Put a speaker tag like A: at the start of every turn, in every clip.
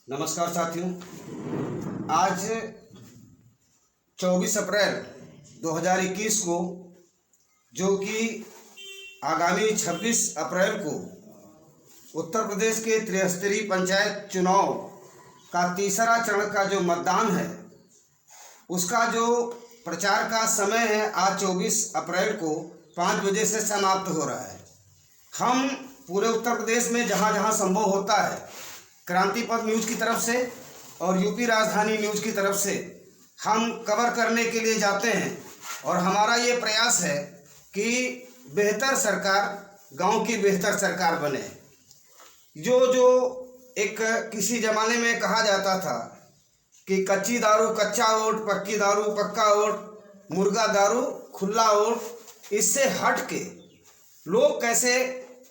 A: नमस्कार साथियों, आज 24 अप्रैल 2021 को, जो कि आगामी 26 अप्रैल को उत्तर प्रदेश के त्रिस्तरीय पंचायत चुनाव का तीसरा चरण का जो मतदान है, उसका जो प्रचार का समय है आज 24 अप्रैल को 5 बजे से समाप्त हो रहा है। हम पूरे उत्तर प्रदेश में जहाँ जहाँ संभव होता है, क्रांति पथ न्यूज़ की तरफ से और यूपी राजधानी न्यूज़ की तरफ से हम कवर करने के लिए जाते हैं। और हमारा ये प्रयास है कि बेहतर सरकार, गांव की बेहतर सरकार बने। जो एक किसी ज़माने में कहा जाता था कि कच्ची दारू कच्चा वोट, पक्की दारू पक्का वोट, मुर्गा दारू खुला वोट, इससे हट के लोग कैसे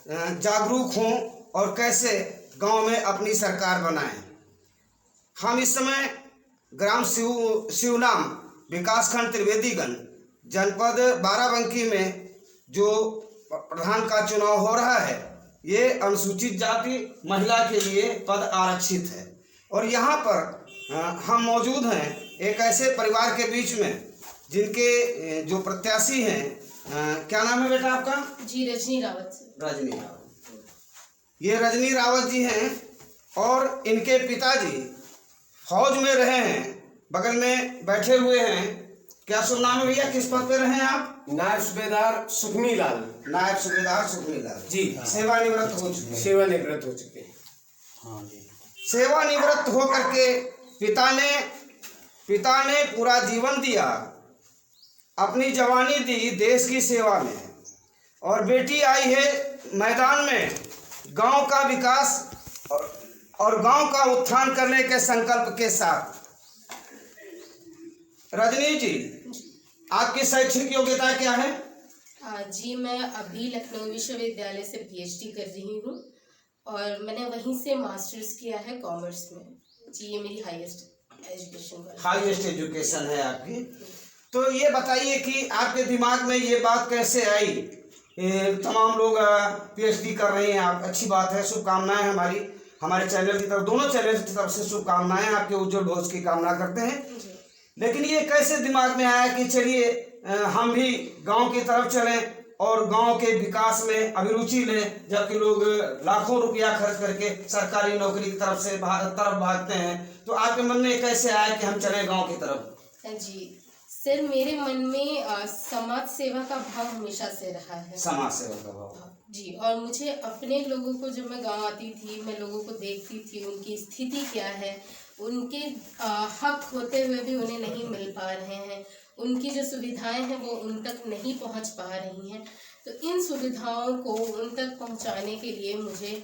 A: जागरूक हों और कैसे गांव में अपनी सरकार बनाएं। हम इस समय ग्राम शिवनाम, विकासखंड त्रिवेदीगंज, जनपद बाराबंकी में जो प्रधान का चुनाव हो रहा है, ये अनुसूचित जाति महिला के लिए पद आरक्षित है। और यहाँ पर हम मौजूद हैं एक ऐसे परिवार के बीच में जिनके जो प्रत्याशी हैं, क्या नाम है बेटा आपका?
B: जी, रजनी रावत।
A: रजनी रावत, ये रजनी रावत जी हैं और इनके पिताजी फौज में रहे हैं, बगल में बैठे हुए हैं। क्या शुभ नाम है भैया, किस पद पे रहे हैं आप?
C: नायब सूबेदार सुखनी लाल।
A: नायब सूबेदार सुखनी लाल
C: जी,
A: सेवानिवृत्त हो चुके हैं।
C: सेवानिवृत्त हो चुके हैं।
A: हाँ जी, सेवानिवृत्त हो करके पिता ने पूरा जीवन दिया, अपनी जवानी दी देश की सेवा में, और बेटी आई है मैदान में गांव का विकास और गांव का उत्थान करने के संकल्प के साथ। रजनी जी, आपकी शैक्षिक योग्यता क्या है?
B: जी, मैं अभी लखनऊ विश्वविद्यालय से पीएचडी कर रही हूँ और मैंने वहीं से मास्टर्स किया है कॉमर्स में। जी, ये मेरी हाईएस्ट
A: एजुकेशन है आपकी। तो ये बताइए कि आपके दिमाग में ये बात कैसे आई? तमाम लोग पीएचडी कर रहे हैं, आप, अच्छी बात है, शुभकामनाएं हमारे चैनल की तरफ, दोनों चैनल की तरफ से शुभकामनाएं, आपके उज्जवल भविष्य की कामना करते हैं। लेकिन ये कैसे दिमाग में आया कि चलिए हम भी गांव की तरफ चलें और गांव के विकास में अभिरुचि लें, जबकि लोग लाखों रुपया खर्च करके सरकारी नौकरी की तरफ भागते हैं। तो आपके मन में कैसे आया कि हम चलें गांव की तरफ?
B: जी सर, मेरे मन में समाज सेवा का भाव हमेशा से रहा है।
A: समाज सेवा का भाव
B: जी, और मुझे अपने लोगों को, जब मैं गांव आती थी, मैं लोगों को देखती थी, उनकी स्थिति क्या है, उनके हक होते हुए भी उन्हें नहीं मिल पा रहे हैं, उनकी जो सुविधाएं हैं वो उन तक नहीं पहुंच पा रही हैं। तो इन सुविधाओं को उन तक पहुंचाने के लिए मुझे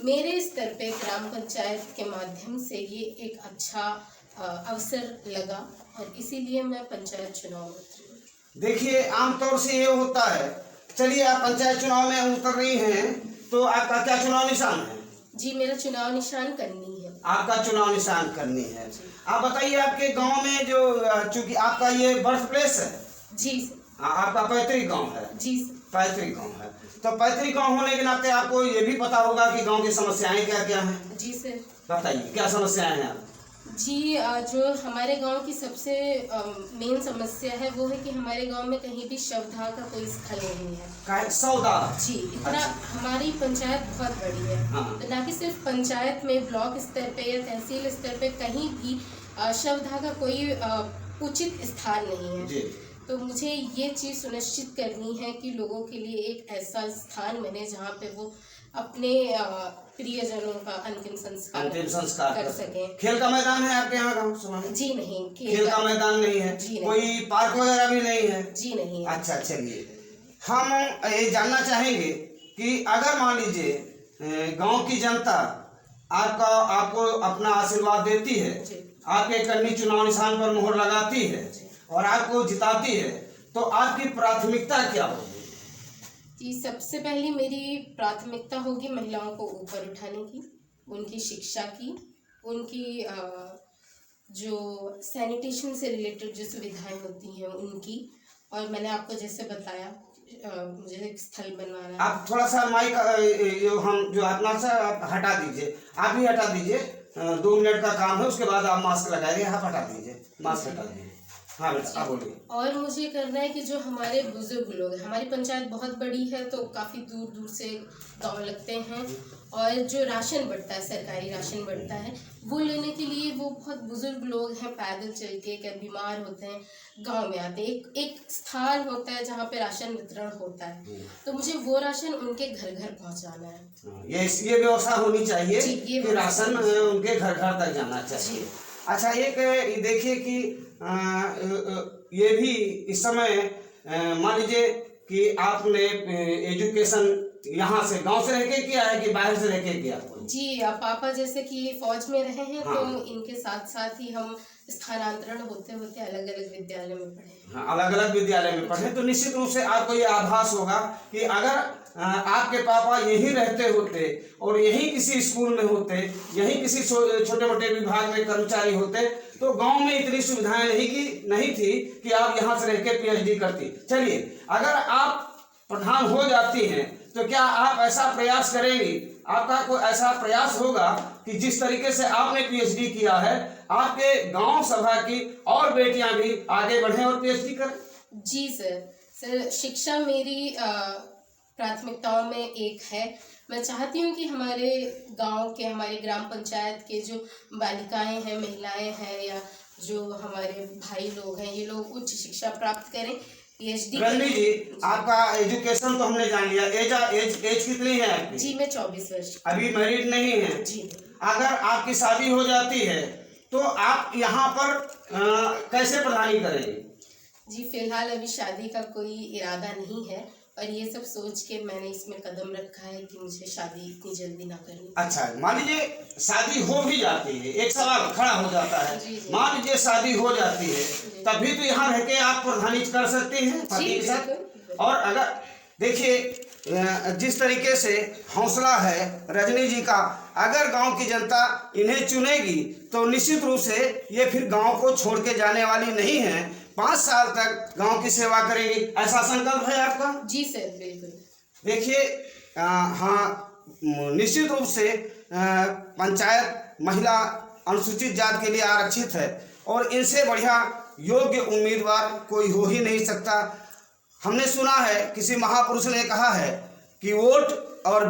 B: मेरे स्तर पे ग्राम पंचायत के माध्यम से ये एक अच्छा अवसर लगा और इसीलिए मैं पंचायत चुनाव में उतरी।
A: देखिए, आमतौर से ये होता है, चलिए आप पंचायत चुनाव में उतर रही हैं, तो आपका क्या चुनाव निशान है?
B: जी, मेरा चुनाव निशान करनी है।
A: आपका चुनाव निशान करनी है। आप बताइए, आपके गांव में जो, चूंकि आपका ये बर्थ प्लेस है?
B: जी
A: हाँ, आपका पैतृक गांव है?
B: जी
A: पैतृक गांव है। तो पैतृक गांव होने के नाते आपको ये भी पता होगा कि गांव की समस्याएं क्या क्या हैं।
B: जी सर,
A: बताइए क्या समस्याएं हैं आप?
B: जी, जो हमारे गांव की सबसे मेन समस्या है वो है कि हमारे गांव में कहीं भी शवदाह का कोई स्थल नहीं है।
A: सौदा?
B: जी, इतना हमारी पंचायत बहुत बड़ी है।
A: हाँ।
B: तो ना कि सिर्फ पंचायत में, ब्लॉक स्तर पे या तहसील स्तर पे कहीं भी शवदाह का कोई उचित स्थान नहीं है।
A: जी।
B: तो मुझे ये चीज़ सुनिश्चित करनी है कि लोगों के लिए एक ऐसा स्थान बने जहाँ पे वो अपने प्रियजनों का अंतिम संस्कार कर सकें।
A: खेल का मैदान है आपके यहाँ गाँव समाज?
B: जी नहीं,
A: खेल का मैदान नहीं है।
B: जी नहीं।
A: कोई पार्क वगैरह भी नहीं है?
B: जी नहीं।
A: अच्छा, चलिए, हम ये जानना चाहेंगे कि अगर मान लीजिए गांव की जनता आपको अपना आशीर्वाद देती है, आपके कन्नी चुनाव निशान पर मोहर लगाती है और आपको जिताती है, तो आपकी प्राथमिकता क्या होगी?
B: जी, सबसे पहली मेरी प्राथमिकता होगी महिलाओं को ऊपर उठाने की, उनकी शिक्षा की, उनकी जो सैनिटेशन से रिलेटेड जो सुविधाएं होती हैं उनकी, और मैंने आपको जैसे बताया मुझे एक स्थल बनवाना है।
A: आप थोड़ा सा माइक हम जो अपना सा हटा दीजिए, आप भी हटा दीजिए, 2 मिनट का काम है, उसके बाद आप मास्क लगाएंगे। हाथ हटा दीजिए, मास्क हटा दीजिए। हाँ बेटा, आप बोलिए।
B: और मुझे करना है कि जो हमारे बुजुर्ग लोग हैं, हमारी पंचायत बहुत बड़ी है तो काफ़ी दूर दूर से गांव लगते हैं, और जो राशन बढ़ता है, सरकारी राशन बढ़ता है, वो लेने के लिए वो बहुत बुजुर्ग लोग हैं, पैदल चल के, क्या बीमार होते हैं, गांव में आते हैं। एक स्थान होता है जहाँ पे राशन वितरण होता है, तो मुझे वो राशन उनके घर घर पहुँचाना है।
A: ये व्यवस्था होनी चाहिए
B: जी, ये
A: कि राशन उनके घर घर तक जाना चाहिए। अच्छा, एक देखिए कि ये भी इस समय मान लीजिए कि आपने एजुकेशन यहाँ से गांव से रह के किया है कि बाहर से रह के किया?
B: जी, पापा जैसे कि फौज में रहे हैं, तो इनके साथ साथ ही हम स्थानांतरण होते होते अलग अलग विद्यालय में पढ़े।
A: हाँ, अलग अलग विद्यालय में पढ़े, तो निश्चित रूप से आपको ये आभास होगा कि अगर आपके पापा यहीं रहते होते और यहीं किसी स्कूल में होते, यहीं किसी छोटे मोटे विभाग में कर्मचारी होते, तो गांव में इतनी सुविधाएं नहीं थी कि आप यहाँ से रह के PhD करती। चलिए, अगर आप प्रधान हो जाती हैं तो क्या आप ऐसा प्रयास करेंगी, आपका कोई ऐसा प्रयास होगा कि जिस तरीके से आपने PhD किया है, आपके गांव सभा की और बेटियां भी आगे बढ़ें और PhD करें?
B: जी सर, शिक्षा मेरी प्राथमिकताओं में एक है। मैं चाहती हूँ कि हमारे गांव के, हमारे ग्राम पंचायत के जो बालिकाएं हैं, महिलाएं हैं, या जो हमारे भाई लोग हैं, ये लोग उच्च शिक्षा प्राप्त करें, PhD।
A: रजनी जी, आपका एजुकेशन तो हमने जान लिया, एज कितनी है आपकी?
B: जी, मैं 24 वर्ष।
A: अभी मैरिड नहीं है?
B: जी।
A: अगर आपकी शादी हो जाती है तो आप यहाँ पर कैसे प्रधानी करेंगे?
B: जी, फिलहाल अभी शादी का कोई इरादा नहीं है, और ये सब सोच के मैंने इसमें कदम रखा है कि मुझे शादी इतनी जल्दी ना करनी।
A: अच्छा, मान लीजिए शादी हो भी जाती है, एक सवाल खड़ा हो जाता है, मान लीजिए शादी हो जाती है, तभी तो यहाँ रह के आप प्रधानी कर सकते हैं पति के साथ। और अगर देखिए जिस तरीके से हौसला है रजनी जी का, अगर गांव की जनता इन्हें चुनेगी तो निश्चित रूप से ये फिर गांव को छोड़ के जाने वाली नहीं है, 5 साल तक गांव की सेवा करेंगी। ऐसा संकल्प है आपका?
B: जी सर, बिल्कुल।
A: देखिए, हाँ, निश्चित रूप से पंचायत महिला अनुसूचित जाति के लिए आरक्षित है, और इनसे बढ़िया योग्य उम्मीदवार कोई हो ही नहीं सकता। हमने सुना है, किसी महापुरुष ने कहा है कि वोट और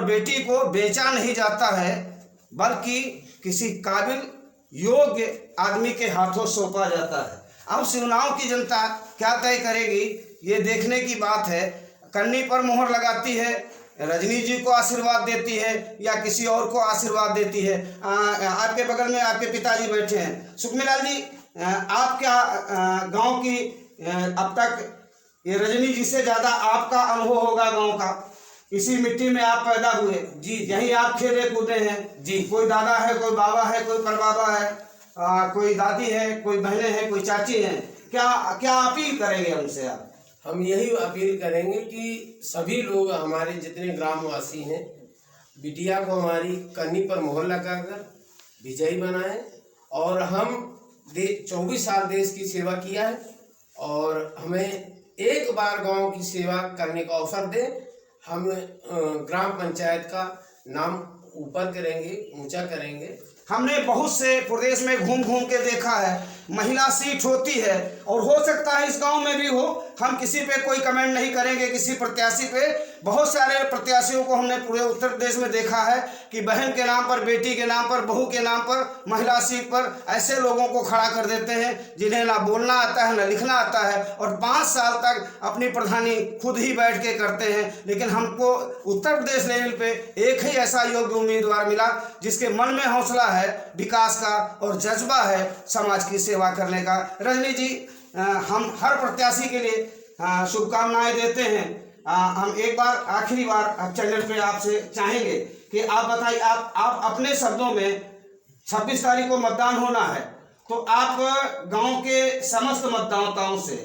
A: बेटी को बेचा नहीं जाता है, बल्कि किसी काबिल योग्य आदमी के हाथों सौंपा जाता है। अब चुनाव की जनता क्या तय करेगी, ये देखने की बात है। कन्नी पर मोहर लगाती है, रजनी जी को आशीर्वाद देती है या किसी और को आशीर्वाद देती है। आपके बगल में आपके पिताजी बैठे हैं। सुखमीलाल जी, आप क्या गांव की अब तक ये रजनी जी से ज़्यादा आपका अनुभव होगा गांव का, इसी मिट्टी में आप पैदा हुए जी, यहीं आप खेले कूदे हैं जी। कोई दादा है, कोई बाबा है, कोई परबाबा है, कोई दादी है, कोई बहनें हैं, कोई चाची हैं। क्या अपील करेंगे उनसे आप?
C: हम यही अपील करेंगे कि सभी लोग, हमारे जितने ग्रामवासी हैं, बिटिया को हमारी कन्नी पर मोहर लगाकर विजयी बनाएं। और हम 24 साल देश की सेवा किया है, और हमें एक बार गांव की सेवा करने का अवसर दें। हम ग्राम पंचायत का नाम ऊपर करेंगे, ऊंचा करेंगे।
A: हमने बहुत से प्रदेश में घूम घूम के देखा है, महिला सीट होती है, और हो सकता है इस गांव में भी हो। हम किसी पे कोई कमेंट नहीं करेंगे, किसी प्रत्याशी पे। बहुत सारे प्रत्याशियों को हमने पूरे उत्तर प्रदेश में देखा है कि बहन के नाम पर, बेटी के नाम पर, बहू के नाम पर, महिला सीट पर ऐसे लोगों को खड़ा कर देते हैं जिन्हें ना बोलना आता है, ना लिखना आता है, और 5 साल तक अपनी प्रधानी खुद ही बैठ के करते हैं। लेकिन हमको उत्तर प्रदेश लेवल पे एक ही ऐसा योग्य उम्मीदवार मिला जिसके मन में हौसला है विकास का और जज्बा है समाज की सेवा करने का। रजनी जी, हम हर प्रत्याशी के लिए शुभकामनाएं देते हैं। हम एक बार, आखिरी बार चैनल पे आपसे चाहेंगे कि आप बताइए, आप अपने शब्दों में 26 तारीख को मतदान होना है, तो आप गांव के समस्त मतदाताओं से,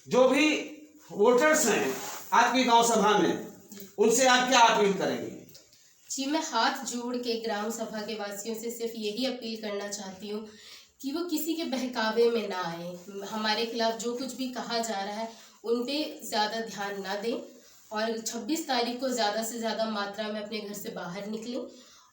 A: जो भी वोटर्स हैं आपकी गांव सभा में, उनसे आप क्या अपील करेंगे?
B: जी, मैं हाथ जोड़ के ग्राम सभा के वासियों से सिर्फ यही अपील करना चाहती हूँ कि वो किसी के बहकावे में ना आए। हमारे खिलाफ जो कुछ भी कहा जा रहा है उन पे ज़्यादा ध्यान ना दें, और 26 तारीख को ज़्यादा से ज़्यादा मात्रा में अपने घर से बाहर निकलें,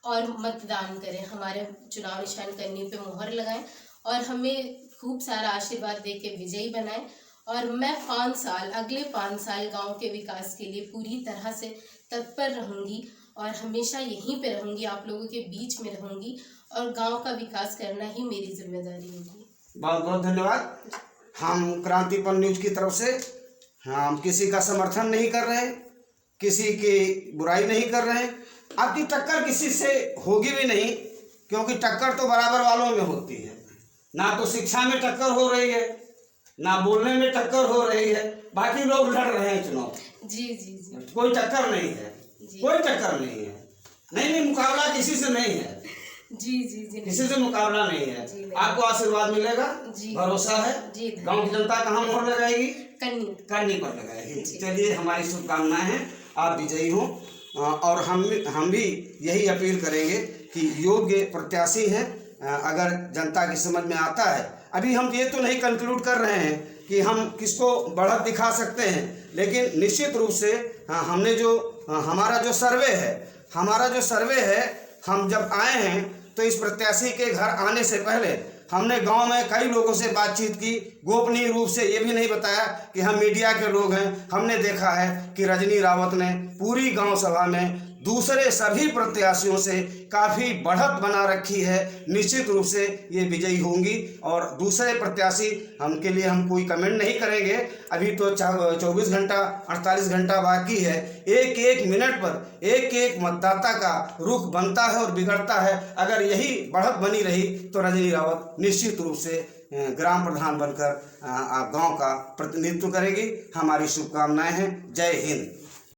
B: और मतदान करें, हमारे चुनाव निशान कन्नी पे मोहर लगाएं और हमें खूब सारा आशीर्वाद दे के विजयी बनाएं। और मैं 5 साल, अगले 5 साल गांव के विकास के लिए पूरी तरह से तत्पर रहूंगी और हमेशा यहीं पे रहूंगी, आप लोगों के बीच में रहूंगी और गांव का विकास करना ही मेरी जिम्मेदारी होगी। बहुत
A: बहुत धन्यवाद। हम क्रांतिपन न्यूज की तरफ से हम किसी का समर्थन नहीं कर रहे, किसी की बुराई नहीं कर रहे। आपकी टक्कर किसी से होगी भी नहीं, क्योंकि टक्कर तो बराबर वालों में होती है। ना तो शिक्षा में टक्कर हो रही है, ना बोलने में टक्कर हो रही है, बाकी लोग लड़ रहे हैं चुनाव।
B: जी जी जी,
A: कोई टक्कर नहीं है, कोई टक्कर नहीं है। नहीं, मुकाबला किसी से नहीं है।
B: जी जी जी,
A: किसी से मुकाबला नहीं है। आपको आशीर्वाद मिलेगा, भरोसा है। गांव की जनता कहाँ मोहर लगाएगी? कन्नी पर लगाएगी। चलिए, हमारी शुभकामनाएं हैं, आप विजयी हो। और हम भी यही अपील करेंगे कि योग्य प्रत्याशी हैं, अगर जनता की समझ में आता है। अभी हम ये तो नहीं कंक्लूड कर रहे हैं कि हम किसको बढ़त दिखा सकते हैं, लेकिन निश्चित रूप से हमने जो हमारा जो सर्वे है, हम जब आए हैं तो इस प्रत्याशी के घर आने से पहले हमने गांव में कई लोगों से बातचीत की। गोपनीय रूप से ये भी नहीं बताया कि हम मीडिया के लोग हैं। हमने देखा है कि रजनी रावत ने पूरी गांव सभा में दूसरे सभी प्रत्याशियों से काफ़ी बढ़त बना रखी है। निश्चित रूप से ये विजयी होंगी। और दूसरे प्रत्याशी के लिए हम कोई कमेंट नहीं करेंगे। अभी तो 24 घंटा 48 घंटा बाकी है। एक एक मिनट पर एक एक मतदाता का रुख बनता है और बिगड़ता है। अगर यही बढ़त बनी रही तो रजनी रावत निश्चित रूप से ग्राम प्रधान बनकर गांव का प्रतिनिधित्व करेगी। हमारी शुभकामनाएं हैं। जय हिंद।